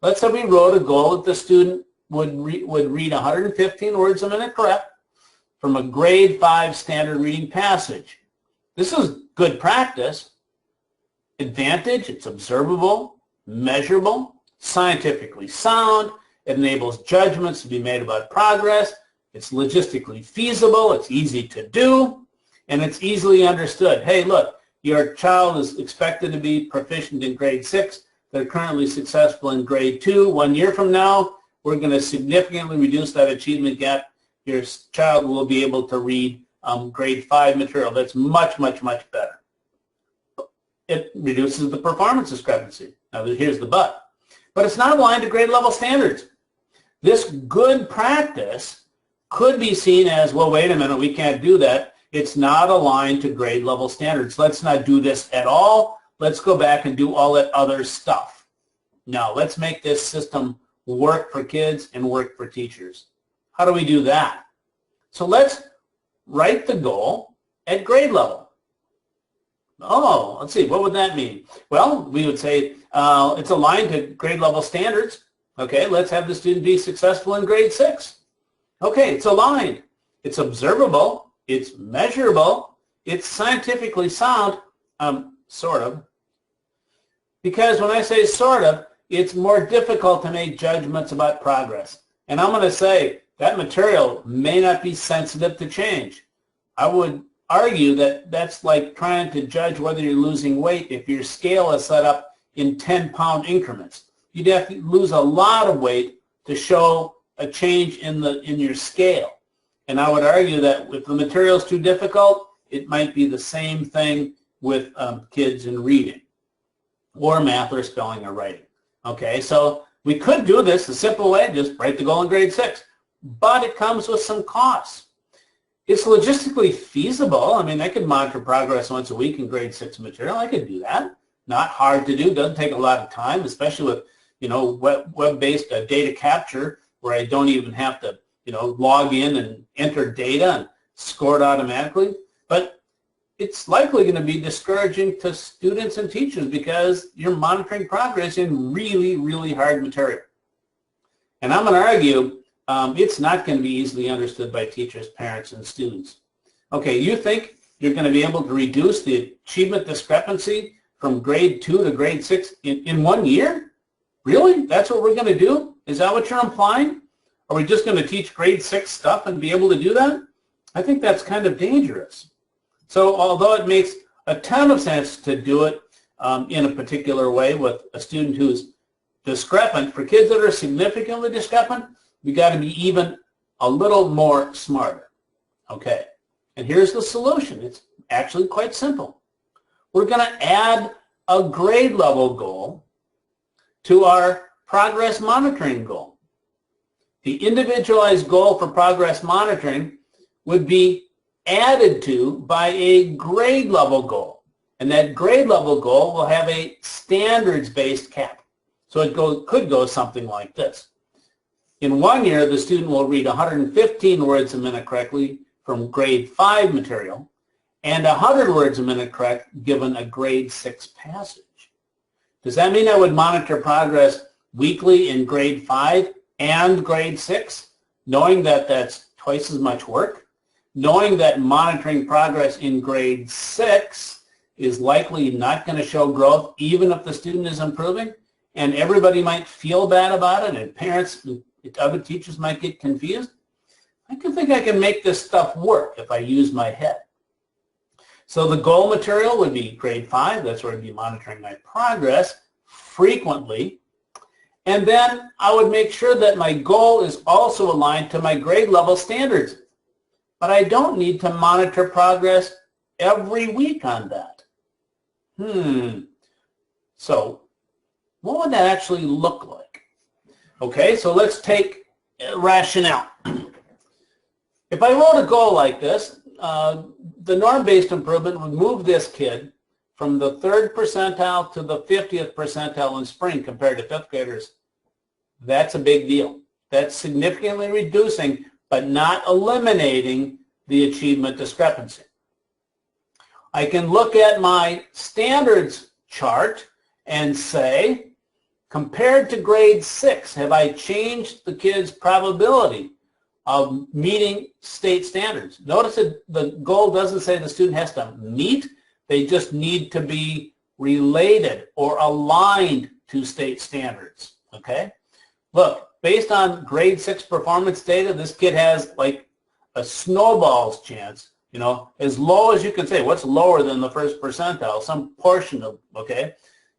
Let's say we wrote a goal that the student would read 115 words a minute correct from a grade 5 standard reading passage. This is good practice. Advantage, it's observable, measurable, scientifically sound. It enables judgments to be made about progress. It's logistically feasible. It's easy to do. And it's easily understood. Hey, look, your child is expected to be proficient in grade 6. They're currently successful in grade 2. 1 year from now, we're going to significantly reduce that achievement gap. Your child will be able to read grade 5 material. That's much, much, much better. It reduces the performance discrepancy. Now, here's the but. But it's not aligned to grade level standards. This good practice could be seen as, well, wait a minute, we can't do that. It's not aligned to grade level standards. Let's not do this at all. Let's go back and do all that other stuff. No, let's make this system work for kids and work for teachers. How do we do that? So let's write the goal at grade level. Oh, let's see, what would that mean? Well, we would say it's aligned to grade level standards. Okay, let's have the student be successful in grade 6. Okay, it's aligned. It's observable. It's measurable. It's scientifically sound, sort of. Because when I say sort of, it's more difficult to make judgments about progress. And I'm going to say that material may not be sensitive to change. I would argue that that's like trying to judge whether you're losing weight if your scale is set up in 10-pound increments. You'd have to lose a lot of weight to show a change in your scale. And I would argue that if the material is too difficult, it might be the same thing with kids in reading or math or spelling or writing. Okay, so we could do this a simple way, just write the goal in grade 6, but it comes with some costs. It's logistically feasible. I mean, I could monitor progress once a week in grade 6 material. I could do that. Not hard to do. Doesn't take a lot of time, especially with, web-based data capture where I don't even have to, log in and enter data and score it automatically. But it's likely going to be discouraging to students and teachers because you're monitoring progress in really, really hard material. And I'm going to argue it's not going to be easily understood by teachers, parents, and students. Okay, you think you're going to be able to reduce the achievement discrepancy from grade 2 to grade 6 in 1 year? Really? That's what we're going to do? Is that what you're implying? Are we just going to teach grade 6 stuff and be able to do that? I think that's kind of dangerous. So although it makes a ton of sense to do it in a particular way with a student who's discrepant, for kids that are significantly discrepant, we got to be even a little more smarter. Okay, and here's the solution. It's actually quite simple. We're going to add a grade level goal to our progress monitoring goal. The individualized goal for progress monitoring would be added to by a grade level goal. And that grade level goal will have a standards-based cap. So it could go something like this. In 1 year, the student will read 115 words a minute correctly from grade 5 material and 100 words a minute correct given a grade 6 passage. Does that mean I would monitor progress weekly in grade 5 and grade 6, knowing that that's twice as much work? Knowing that monitoring progress in grade 6 is likely not going to show growth even if the student is improving, and everybody might feel bad about it, and parents and other teachers might get confused? I can think I can make this stuff work if I use my head. So the goal material would be grade 5. That's where I'd be monitoring my progress frequently. And then I would make sure that my goal is also aligned to my grade level standards. But I don't need to monitor progress every week on that. So what would that actually look like? Okay, so let's take rationale. If I wrote a goal like this, the norm-based improvement would move this kid from the 3rd percentile to the 50th percentile in spring compared to 5th graders. That's a big deal. That's significantly reducing but not eliminating the achievement discrepancy. I can look at my standards chart and say, compared to grade 6, have I changed the kid's probability of meeting state standards? Notice that the goal doesn't say the student has to meet. They just need to be related or aligned to state standards. Okay? Look, based on grade 6 performance data, this kid has like a snowball's chance, as low as you can say. What's lower than the 1st percentile? Some portion of,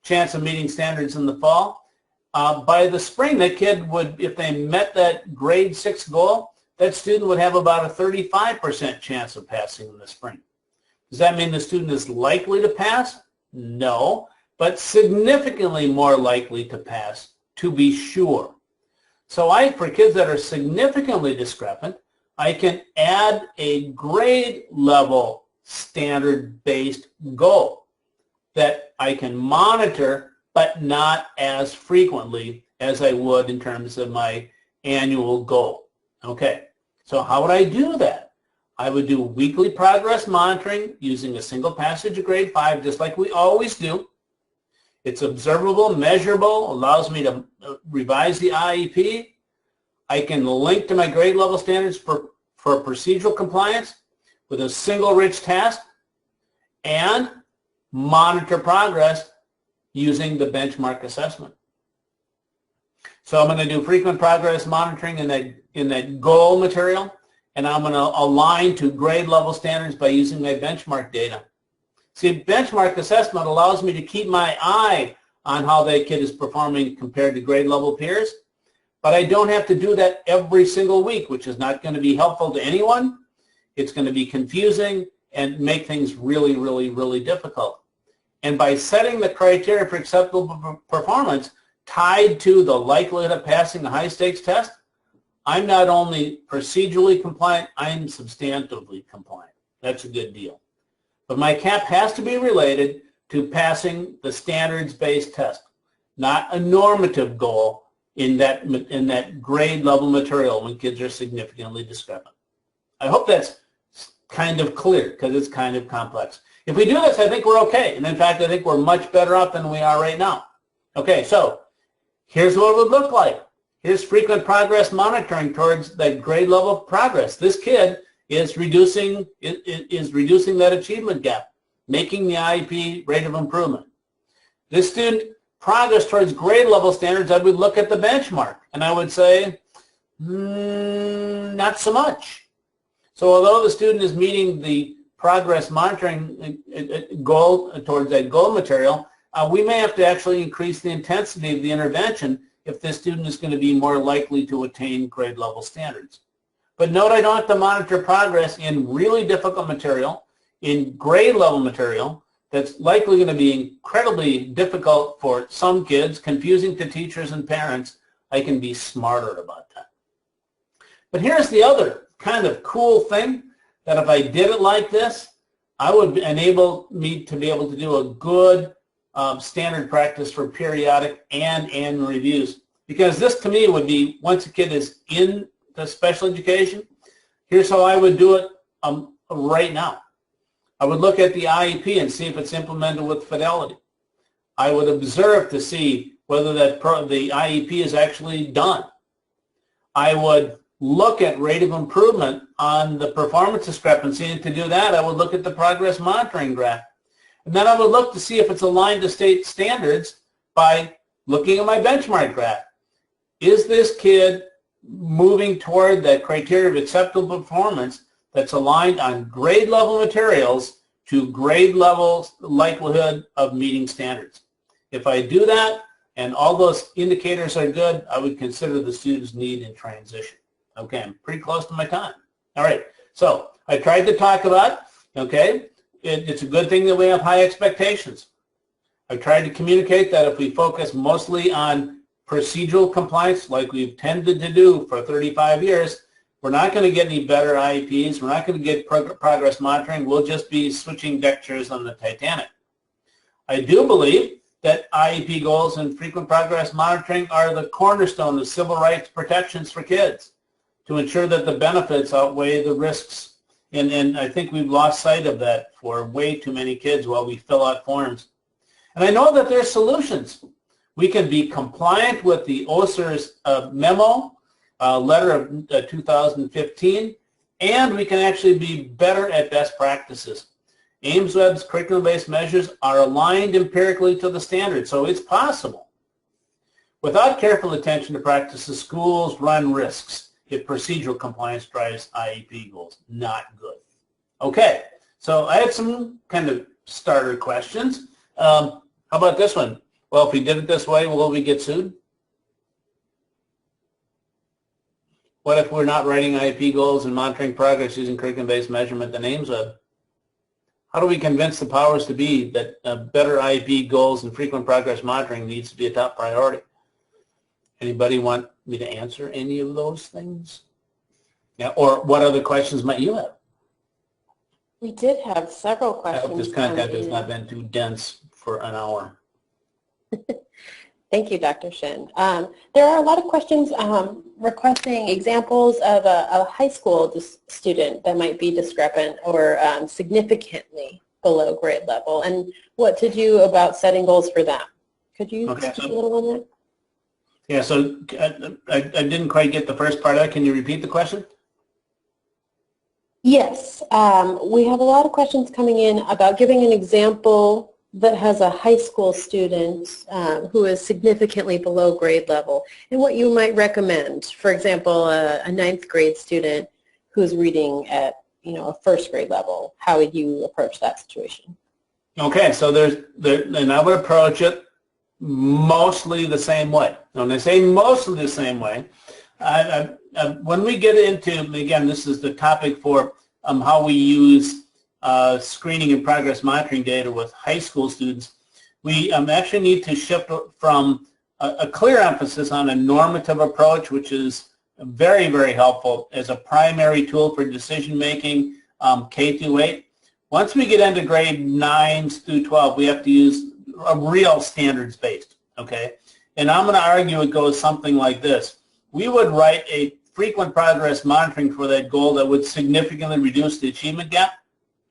chance of meeting standards in the fall. By the spring, that kid would, if they met that grade 6 goal, that student would have about a 35% chance of passing in the spring. Does that mean the student is likely to pass? No, but significantly more likely to pass, to be sure. So for kids that are significantly discrepant, I can add a grade level standard-based goal that I can monitor, but not as frequently as I would in terms of my annual goal. Okay, so how would I do that? I would do weekly progress monitoring using a single passage of grade 5, just like we always do. It's observable, measurable, allows me to revise the IEP. I can link to my grade level standards for procedural compliance with a single rich task and monitor progress using the benchmark assessment. So I'm going to do frequent progress monitoring in that goal material, and I'm going to align to grade level standards by using my benchmark data. See, benchmark assessment allows me to keep my eye on how that kid is performing compared to grade level peers, but I don't have to do that every single week, which is not going to be helpful to anyone. It's going to be confusing and make things really, really, really difficult. And by setting the criteria for acceptable performance tied to the likelihood of passing a high-stakes test, I'm not only procedurally compliant, I'm substantively compliant. That's a good deal. But my cap has to be related to passing the standards-based test, not a normative goal in that grade level material when kids are significantly discrepant. I hope that's kind of clear because it's kind of complex. If we do this, I think we're okay. And in fact, I think we're much better off than we are right now. Okay, so here's what it would look like. Here's frequent progress monitoring towards that grade level progress. This kid is reducing that achievement gap, making the IEP rate of improvement. This student progress towards grade level standards, I would look at the benchmark and I would say, not so much. So although the student is meeting the progress monitoring goal towards that goal material, we may have to actually increase the intensity of the intervention if this student is going to be more likely to attain grade level standards. But note, I don't have to monitor progress in really difficult material, in grade level material, that's likely going to be incredibly difficult for some kids, confusing to teachers and parents. I can be smarter about that. But here's the other kind of cool thing, that if I did it like this, I would enable me to be able to do a good standard practice for periodic and annual reviews. Because this to me would be, once a kid is in the special education, here's how I would do it right now. I would look at the IEP and see if it's implemented with fidelity. I would observe to see whether the IEP is actually done. I would look at rate of improvement on the performance discrepancy, and to do that, I would look at the progress monitoring graph. And then I would look to see if it's aligned to state standards by looking at my benchmark graph. Is this kid moving toward that criteria of acceptable performance that's aligned on grade level materials to grade level likelihood of meeting standards? If I do that and all those indicators are good, I would consider the student's need in transition. Okay, I'm pretty close to my time. All right, so I tried to talk about, okay, it's a good thing that we have high expectations. I've tried to communicate that if we focus mostly on procedural compliance like we've tended to do for 35 years, we're not going to get any better IEPs. We're not going to get progress monitoring. We'll just be switching deck chairs on the Titanic. I do believe that IEP goals and frequent progress monitoring are the cornerstone of civil rights protections for kids to ensure that the benefits outweigh the risks. And I think we've lost sight of that for way too many kids while we fill out forms. And I know that there's solutions. We can be compliant with the OSER's memo, letter of 2015, and we can actually be better at best practices. AIMSweb's curriculum-based measures are aligned empirically to the standard, so it's possible. Without careful attention to practices, schools run risks if procedural compliance drives IEP goals. Not good. Okay, so I have some kind of starter questions. How about this one? Well, if we did it this way, will we get sued? What if we're not writing IEP goals and monitoring progress using curriculum-based measurement than AIMSweb? How do we convince the powers to be that better IEP goals and frequent progress monitoring needs to be a top priority? Anybody want me to answer any of those things? Yeah, or what other questions might you have? We did have several I questions. hope this content has not been too dense for an hour. Thank you, Dr. Shinn. There are a lot of questions requesting examples of a high school student that might be discrepant or significantly below grade level, and what to do about setting goals for them. Could you speak a little on that? Yeah, so I didn't quite get the first part of it. Can you repeat the question? Yes. We have a lot of questions coming in about giving an example that has a high school student who is significantly below grade level, and what you might recommend. For example, a ninth grade student who's reading at a first grade level. How would you approach that situation? Okay, so and I would approach it mostly the same way. When I say mostly the same way, when we get into, again, this is the topic for how we use screening and progress monitoring data with high school students, we actually need to shift from a clear emphasis on a normative approach, which is very, very helpful as a primary tool for decision making, K through 8. Once we get into grade 9s through 12, we have to use a real standards-based, okay? And I'm going to argue it goes something like this. We would write a frequent progress monitoring for that goal that would significantly reduce the achievement gap,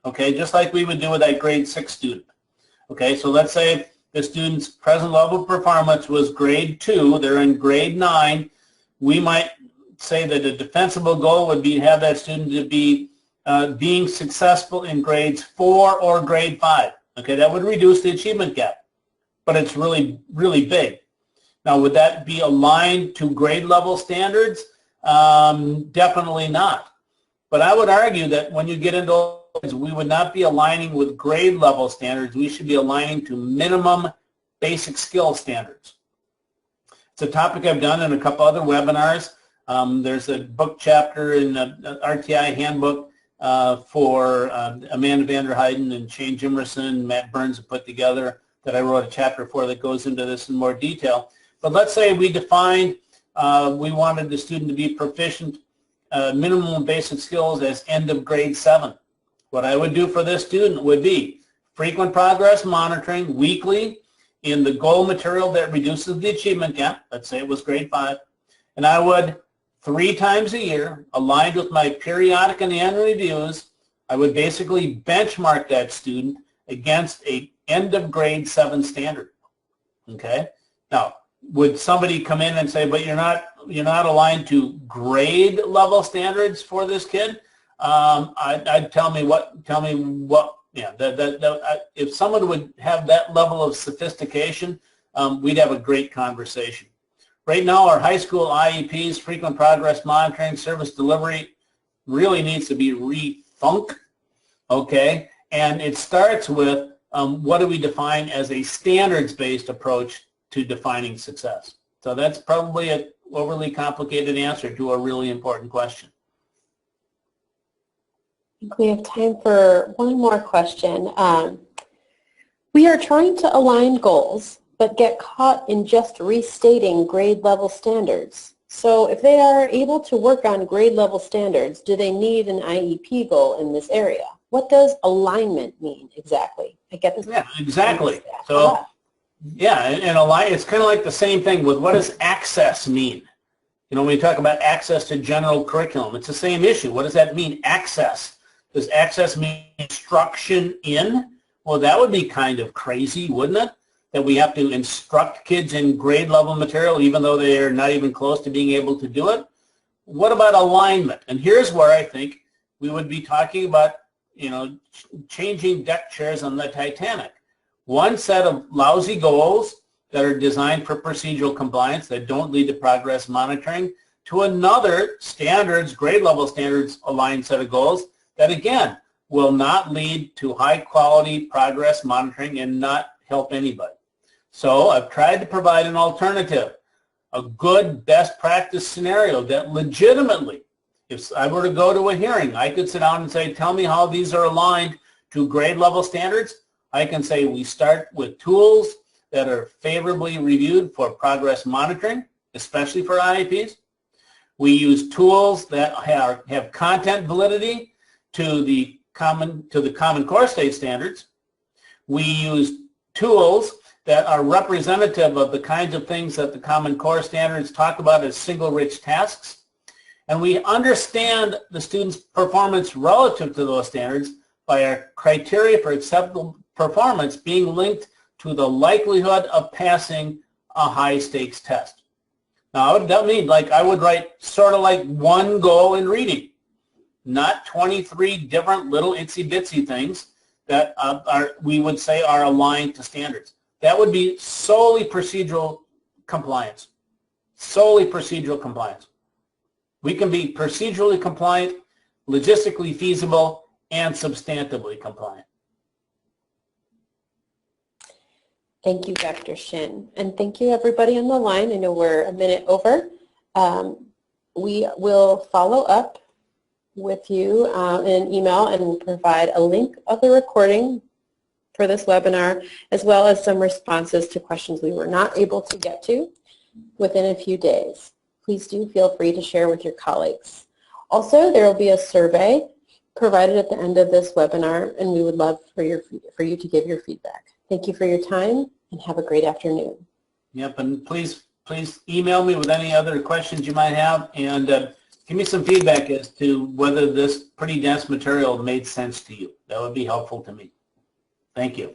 okay, just like we would do with that grade 6 student. Okay, so let's say the student's present level of performance was grade 2, they're in grade 9. We might say that a defensible goal would be to have that student to be being successful in grades 4 or grade 5. Okay, that would reduce the achievement gap, but it's really, really big. Now, would that be aligned to grade level standards? Definitely not. But I would argue that when you get into we would not be aligning with grade level standards. We should be aligning to minimum basic skill standards. It's a topic I've done in a couple other webinars. There's a book chapter in the RTI handbook for Amanda Vanderheiden and Shane Jimerson and Matt Burns have put together that I wrote a chapter for that goes into this in more detail. But let's say we defined, we wanted the student to be proficient minimum basic skills as end of grade 7. What I would do for this student would be frequent progress monitoring weekly in the goal material that reduces the achievement gap. Let's say it was grade 5. And I would 3 times a year, aligned with my periodic and annual reviews, I would basically benchmark that student against a end of grade 7 standard. Okay? Now, would somebody come in and say, but you're not aligned to grade level standards for this kid? I'd tell me what, yeah, if someone would have that level of sophistication, we'd have a great conversation. Right now, our high school IEPs, frequent progress monitoring, service delivery, really needs to be rethunk, okay? And it starts with what do we define as a standards-based approach to defining success? So that's probably an overly complicated answer to a really important question. I think we have time for one more question. We are trying to align goals, but get caught in just restating grade level standards. So if they are able to work on grade level standards, do they need an IEP goal in this area? What does alignment mean exactly? I get this. Yeah, exactly. So, yeah, and align, it's kind of like the same thing with what does access mean? You know, when we talk about access to general curriculum, it's the same issue. What does that mean, access? Does access mean instruction in? Well, that would be kind of crazy, wouldn't it? That we have to instruct kids in grade level material even though they are not even close to being able to do it? What about alignment? And here's where I think we would be talking about, you know, changing deck chairs on the Titanic. One set of lousy goals that are designed for procedural compliance that don't lead to progress monitoring to another standards, grade level standards aligned set of goals that, again, will not lead to high-quality progress monitoring and not help anybody. So I've tried to provide an alternative, a good best practice scenario that legitimately, if I were to go to a hearing, I could sit down and say, tell me how these are aligned to grade level standards. I can say we start with tools that are favorably reviewed for progress monitoring, especially for IEPs. We use tools that have content validity to the Common Core State standards. We use tools that are representative of the kinds of things that the Common Core standards talk about as single rich tasks. And we understand the student's performance relative to those standards by our criteria for acceptable performance being linked to the likelihood of passing a high stakes test. Now, that means like I would write sort of like one goal in reading, not 23 different little itsy bitsy things that we would say are aligned to standards. That would be solely procedural compliance. Solely procedural compliance. We can be procedurally compliant, logistically feasible, and substantively compliant. Thank you, Dr. Shinn. And thank you, everybody on the line. I know we're a minute over. We will follow up with you in an email and provide a link of the recording for this webinar, as well as some responses to questions we were not able to get to within a few days. Please do feel free to share with your colleagues. Also, there will be a survey provided at the end of this webinar, and we would love for you to give your feedback. Thank you for your time, and have a great afternoon. Yep, and please email me with any other questions you might have, and give me some feedback as to whether this pretty dense material made sense to you. That would be helpful to me. Thank you.